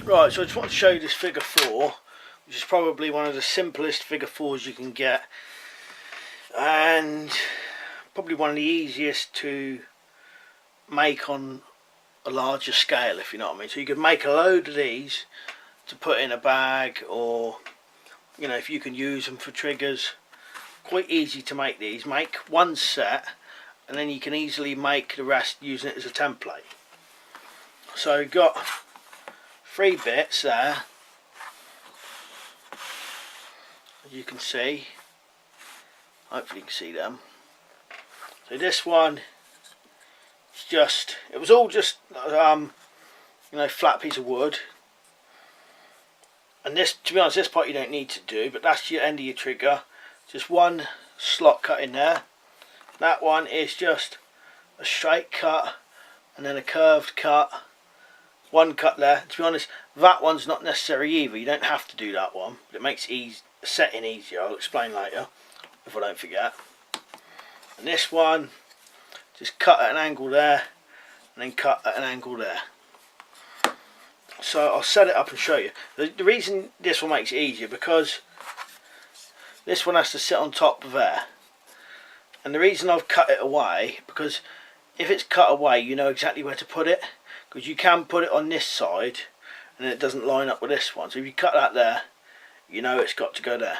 Right, so I just want to show you this figure 4, which is probably one of the simplest figure 4s you can get, and probably one of the easiest to make on a larger scale, if you know what I mean. So you could make a load of these to put in a bag, or you know, if you can use them for triggers. Quite easy to make these. Make one set and then you can easily make the rest using it as a template. So you've got 3 bits there, as you can see. Hopefully you can see them. So this one is just, it was all just you know, flat piece of wood. And this, to be honest, this part you don't need to do, but that's your end of your trigger. Just one slot cut in there. That one is just a straight cut and then a curved cut. One cut there. To be honest, that one's not necessary either. You don't have to do that one, but it makes setting easier. I'll explain later if I don't forget. And this one, just cut at an angle there and then cut at an angle there. So I'll set it up and show you. The reason this one makes it easier, because this one has to sit on top of there. And the reason I've cut it away, because if it's cut away you know exactly where to put it, because you can put it on this side and it doesn't line up with this one. So if you cut that there, you know it's got to go there.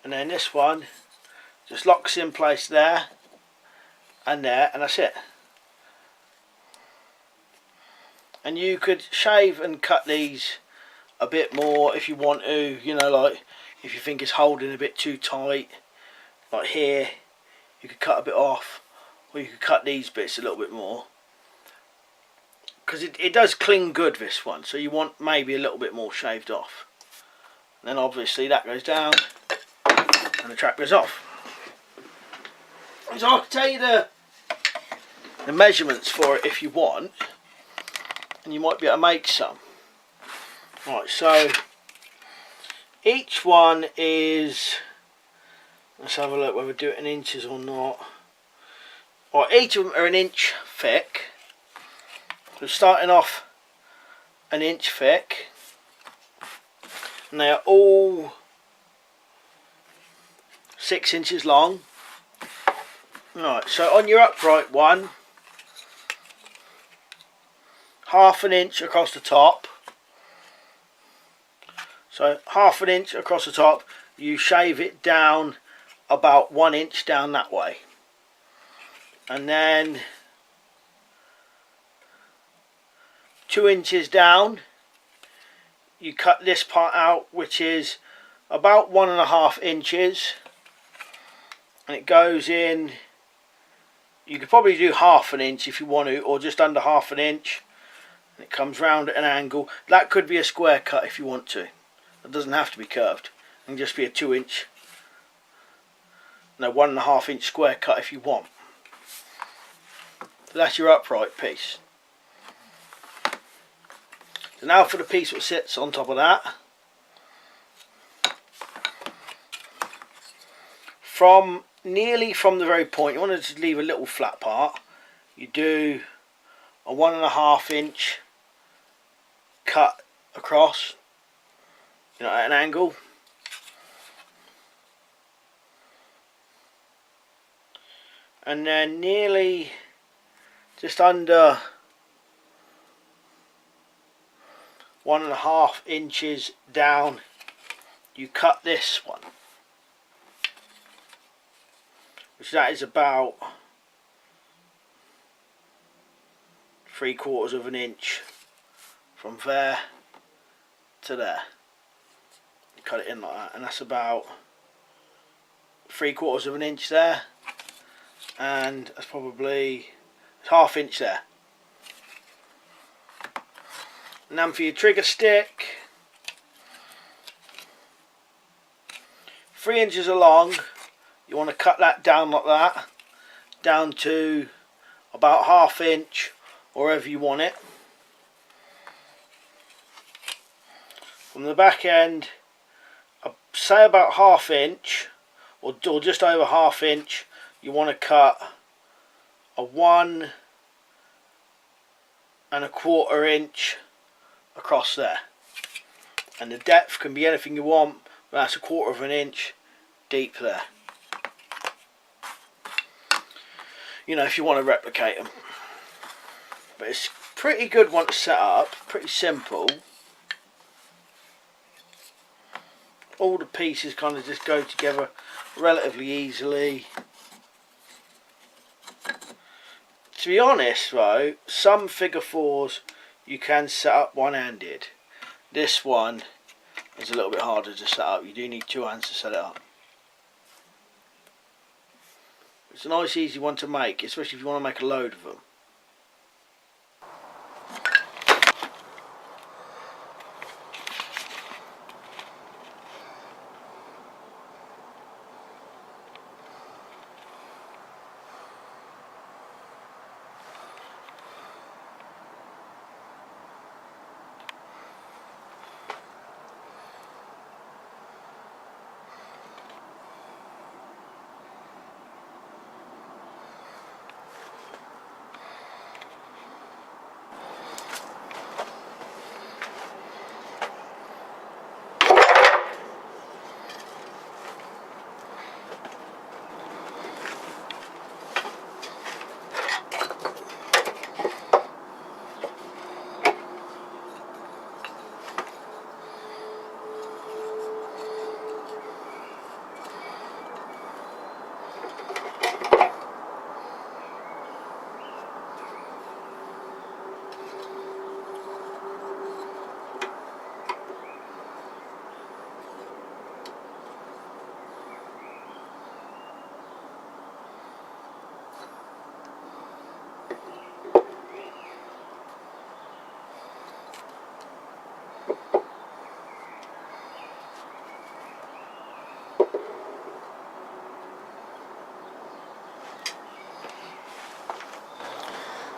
And then this one just locks in place there, and that's it. And you could shave and cut these a bit more if you want to, you know, like if you think it's holding a bit too tight, like here, you could cut a bit off, or you could cut these bits a little bit more, because it does cling good, this one, so you want maybe a little bit more shaved off. And then obviously that goes down and the track goes off. So I can tell you the measurements for it if you want, and you might be able to make some. Right, so each one is, let's have a look whether we do it in inches or not. Right, each of them are an inch thick. So starting off an inch thick, and they are all 6 inches long. Right, so on your upright one, 1/2 inch across the top. So 1/2 inch across the top, you shave it down about 1 inch down that way. And then 2 inches down, you cut this part out, which is about 1.5 inches. And it goes in, you could probably do 1/2 inch if you want to, or just under 1/2 inch. And it comes round at an angle. That could be a square cut if you want to. It doesn't have to be curved. It can just be a 2 inch, no, 1.5 inch square cut if you want. So that's your upright piece. So now for the piece that sits on top of that. Nearly from the very point, you want to just leave a little flat part. You do a 1.5 inch cut across, you know, at an angle. And then nearly just under 1.5 inches down, you cut this one, which that is about 3/4 of an inch from there to there. You cut it in like that, and that's about 3/4 of an inch there, and that's probably 1/2 inch there. And then for your trigger stick, 3 inches along, you want to cut that down like that, down to about 1/2 inch, or wherever you want it. From the back end, say about 1/2 inch, or just over 1/2 inch, you want to cut a 1 and a 1/4 inch across there, and the depth can be anything you want, but that's a 1/4 inch deep there, you know, if you want to replicate them. But it's a pretty good one to set up, pretty simple. All the pieces kind of just go together relatively easily. To be honest though, some figure 4s you can set up one-handed. This one is a little bit harder to set up. You do need 2 hands to set it up. It's a nice easy one to make, especially if you want to make a load of them.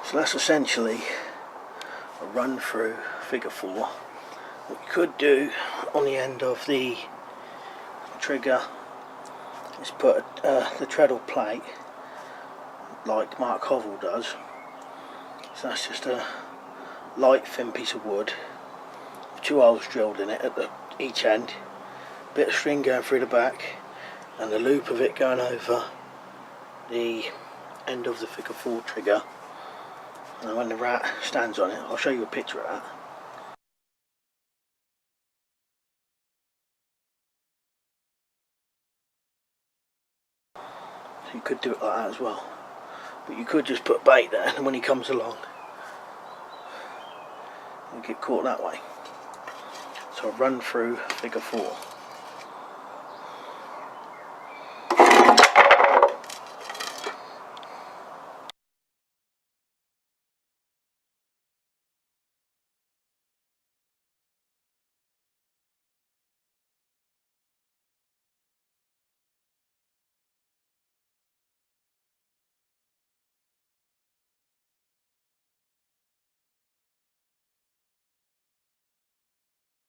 So that's essentially a run through figure 4. What you could do on the end of the trigger is put the treadle plate like Mark Hovell does. So that's just a light thin piece of wood, 2 holes drilled in it at each end, bit of string going through the back, and the loop of it going over the end of the figure 4 trigger. And when the rat stands on it, I'll show you a picture of that. So you could do it like that as well, but you could just put bait there, and when he comes along, you get caught that way. So I'll run through figure 4.